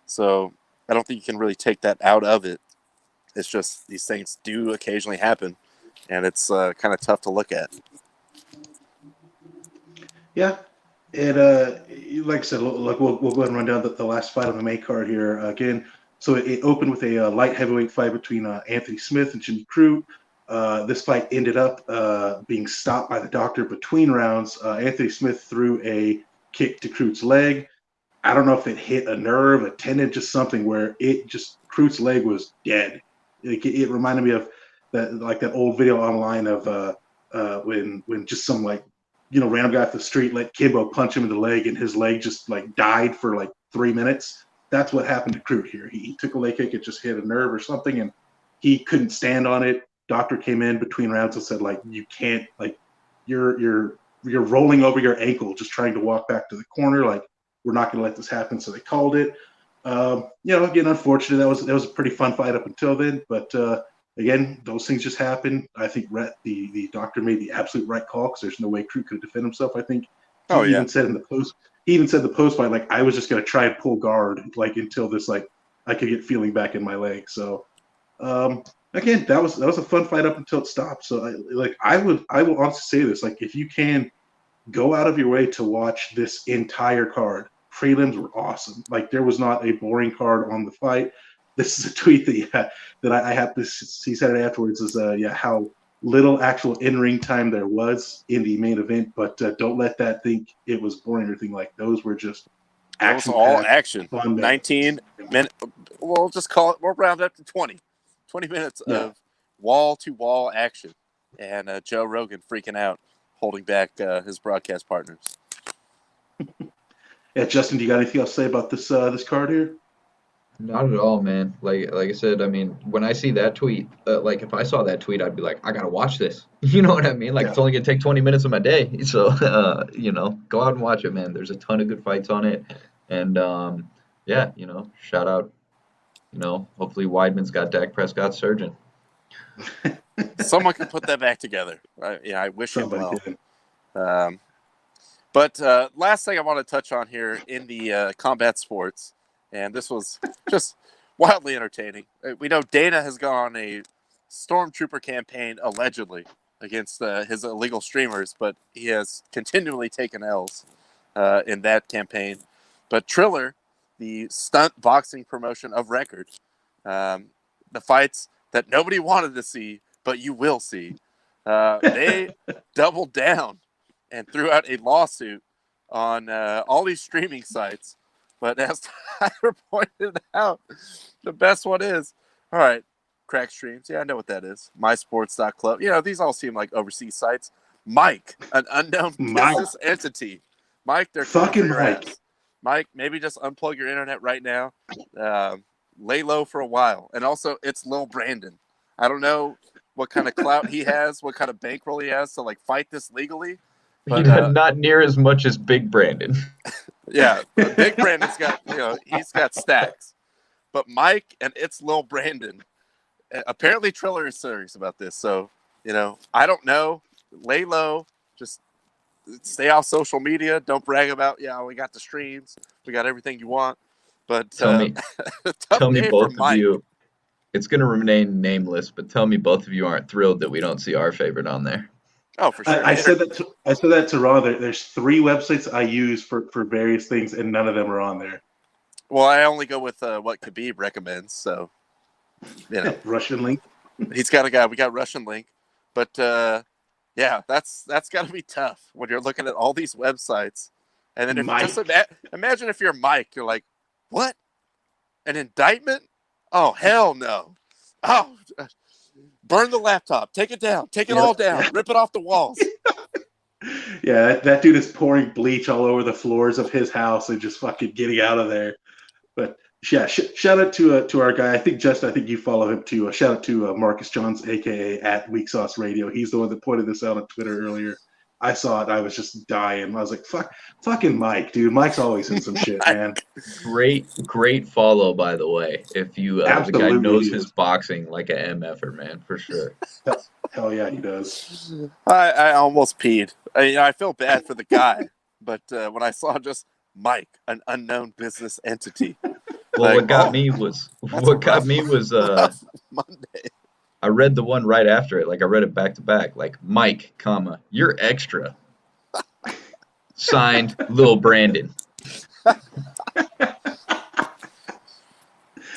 So I don't think you can really take that out of it. It's just these things do occasionally happen, and it's kind of tough to look at. Yeah, and like I said, look, we'll go ahead and run down the last fight on the main card here again. So it opened with a light heavyweight fight between Anthony Smith and Jimmy Crute. This fight ended up being stopped by the doctor between rounds. Anthony Smith threw a kick to Crute's leg. I don't know if it hit a nerve, a tendon, just something where Crute's leg was dead. It reminded me of that old video online of when just some random guy off the street let Kimbo punch him in the leg and his leg just died for 3 minutes. That's what happened to Crute here. He took a leg kick, it just hit a nerve or something, and he couldn't stand on it. Doctor came in between rounds and said, you can't, you're rolling over your ankle just trying to walk back to the corner. We're not going to let this happen. So they called it. Again, unfortunately, that was a pretty fun fight up until then. But again, those things just happen. I think the doctor made the absolute right call because there's no way Crute could defend himself. I think he even said in the post. He even said the post fight, I was just going to try and pull guard until this I could get feeling back in my leg. So again, that was a fun fight up until it stopped. So I will honestly say this: if you can go out of your way to watch this entire card, prelims were awesome. There was not a boring card on the fight. This is a tweet that I had this. He said it afterwards. Is how little actual in-ring time there was in the main event, but don't let that think it was boring or anything. Those were just action. All action. 19 minutes. We'll just call it. We'll round up to 20. 20 minutes of wall-to-wall action, and Joe Rogan freaking out, holding back his broadcast partners. Yeah, Justin, do you got anything else to say about this card here? Not at all, man. Like I said, I mean, when I see that tweet, if I saw that tweet, I'd be like, I gotta watch this. You know what I mean? It's only gonna take 20 minutes of my day, so go out and watch it, man. There's a ton of good fights on it, and shout out. Hopefully Weidman's got Dak Prescott's surgeon. Someone can put that back together. I wish him well. But last thing I want to touch on here in the combat sports, and this was just wildly entertaining. We know Dana has gone on a stormtrooper campaign, allegedly, against his illegal streamers, but he has continually taken L's in that campaign. But Triller, the stunt boxing promotion of record, the fights that nobody wanted to see, but you will see, they doubled down and threw out a lawsuit on all these streaming sites. But as Tyler pointed out, the best one is, all right, Crack Streams. Yeah, I know what that is. MySports.club. These all seem like overseas sites. Mike, an unknown business entity. Mike, they're fucking Mike. Ass. Mike, maybe just unplug your internet right now. Lay low for a while. And also, it's Lil Brandon. I don't know what kind of clout he has, what kind of bankroll he has to fight this legally. But, not near as much as Big Brandon. Yeah, Big Brandon's got, he's got stacks. But Mike and it's Lil Brandon. Apparently Triller is serious about this. So, I don't know. Lay low. Just stay off social media. Don't brag about, we got the streams. We got everything you want. But tell me both of you. It's going to remain nameless, but tell me both of you aren't thrilled that we don't see our favorite on there. Oh, for sure. I said that to Ron. There's 3 websites I use for various things, and none of them are on there. Well, I only go with what Khabib recommends. So, Russian Link. He's got a guy. We got Russian Link, but that's got to be tough when you're looking at all these websites, and then if you just imagine if you're Mike, you're like, what? An indictment? Oh, hell no! Oh. Burn the laptop. Take it down. Take it all down. Rip it off the walls. Yeah, that dude is pouring bleach all over the floors of his house and just fucking getting out of there. But yeah, shout out to our guy. I think you follow him too. Shout out to Marcus Johns, aka @WeakSauceRadio. He's the one that pointed this out on Twitter earlier. I saw it. I was just dying. I was like, fucking Mike, dude. Mike's always in some shit, man. Great follow, by the way. If you the guy Absolutely knows he his is. boxing like an MFer, man, for sure. Hell yeah, he does. I almost peed. I feel bad for the guy, but when I saw just Mike, an unknown business entity. Well, like, what got me was rough Monday. I read the one right after it. Like, I read it back to back. Like, Mike, comma, you're extra. Signed, Lil Brandon.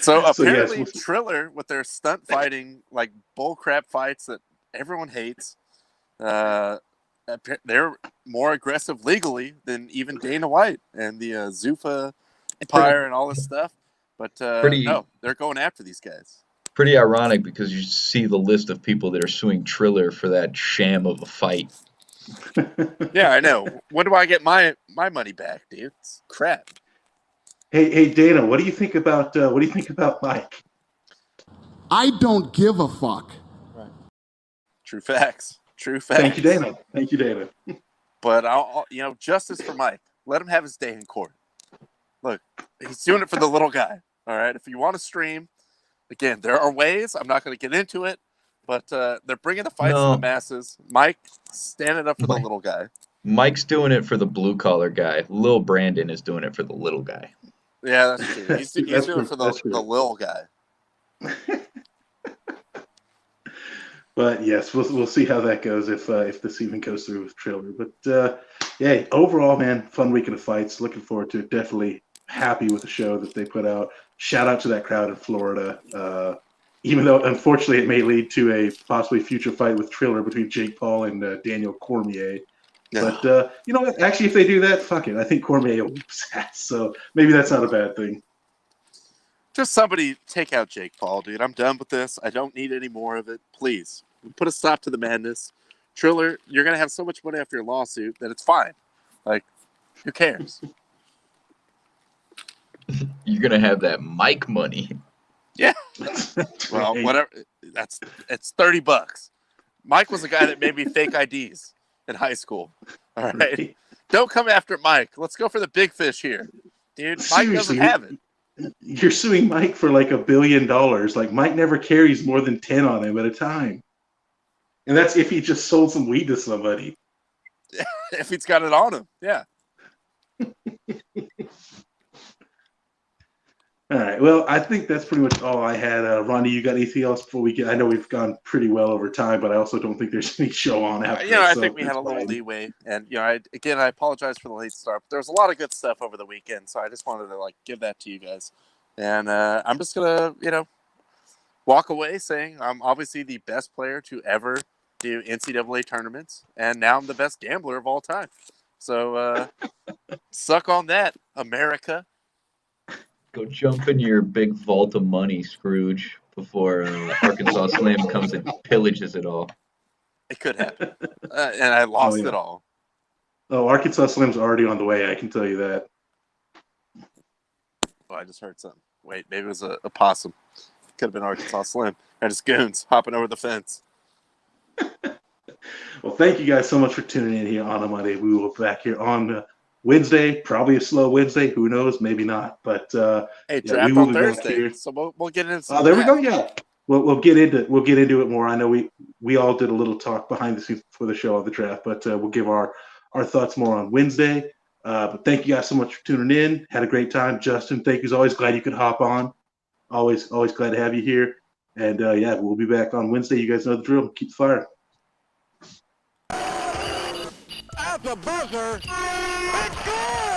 So apparently, yes, Triller, with their stunt fighting, like bullcrap fights that everyone hates, they're more aggressive legally than even Dana White and the Zuffa Empire and all this stuff. But no, they're going after these guys. Pretty ironic because you see the list of people that are suing Triller for that sham of a fight. Yeah, I know. When do I get my money back, dude? It's crap. Hey, Dana, what do you think about Mike? I don't give a fuck. Right. True facts. Thank you, Dana. But I'll justice for Mike. Let him have his day in court. Look, he's doing it for the little guy. All right. If you want to stream, again, there are ways. I'm not going to get into it, but they're bringing the fights to the masses. Mike standing up for the little guy. Mike's doing it for the blue collar guy. Lil Brandon is doing it for the little guy. Yeah, that's true. He's doing it for the little guy. But yes, we'll see how that goes if this even goes through with Triller. But yeah, overall, man, fun weekend of fights. Looking forward to it. Definitely happy with the show that they put out. Shout out to that crowd in Florida. Even though unfortunately it may lead to a possibly future fight with Triller between Jake Paul and Daniel Cormier. Yeah. But you know what? Actually, if they do that, fuck it. I think Cormier will whip his ass. So maybe that's not a bad thing. Just somebody take out Jake Paul, dude. I'm done with this. I don't need any more of it. Please put a stop to the madness. Triller, you're gonna have so much money after your lawsuit that it's fine. Like, who cares? You're gonna have that Mike money. Yeah. Well, whatever. It's $30. Mike was the guy that made me fake IDs in high school. All right. Don't come after Mike. Let's go for the big fish here, dude. Mike doesn't have it. You're suing Mike for like $1 billion. Like, Mike never carries more than 10 on him at a time. And that's if he just sold some weed to somebody. If he's got it on him, yeah. All right. Well, I think that's pretty much all I had. Ronnie, you got anything else before we get? I know we've gone pretty well over time, but I also don't think there's any show on after. I think we had a little leeway, and I apologize for the late start, but there was a lot of good stuff over the weekend, so I just wanted to give that to you guys. And I'm just gonna walk away saying I'm obviously the best player to ever do NCAA tournaments, and now I'm the best gambler of all time. So suck on that, America. Go jump in your big vault of money, Scrooge, before Arkansas Slim comes and pillages it all. It could happen. And I lost it all. Oh, Arkansas Slim's already on the way, I can tell you that. Oh, I just heard something. Wait, maybe it was a possum. Could have been Arkansas Slim. And his goons hopping over the fence. Well, thank you guys so much for tuning in here on a Monday. We will be back here on Wednesday, probably a slow Wednesday. Who knows? Maybe not. But hey, draft on Thursday. So we'll get into. Oh, there we go. Yeah, we'll get into it more. I know we all did a little talk behind the scenes before the show of the draft, but we'll give our thoughts more on Wednesday. But thank you guys so much for tuning in. Had a great time, Justin. Thank you as always. Glad you could hop on. Always glad to have you here. And yeah, we'll be back on Wednesday. You guys know the drill. Keep firing. At the buzzer, it's good!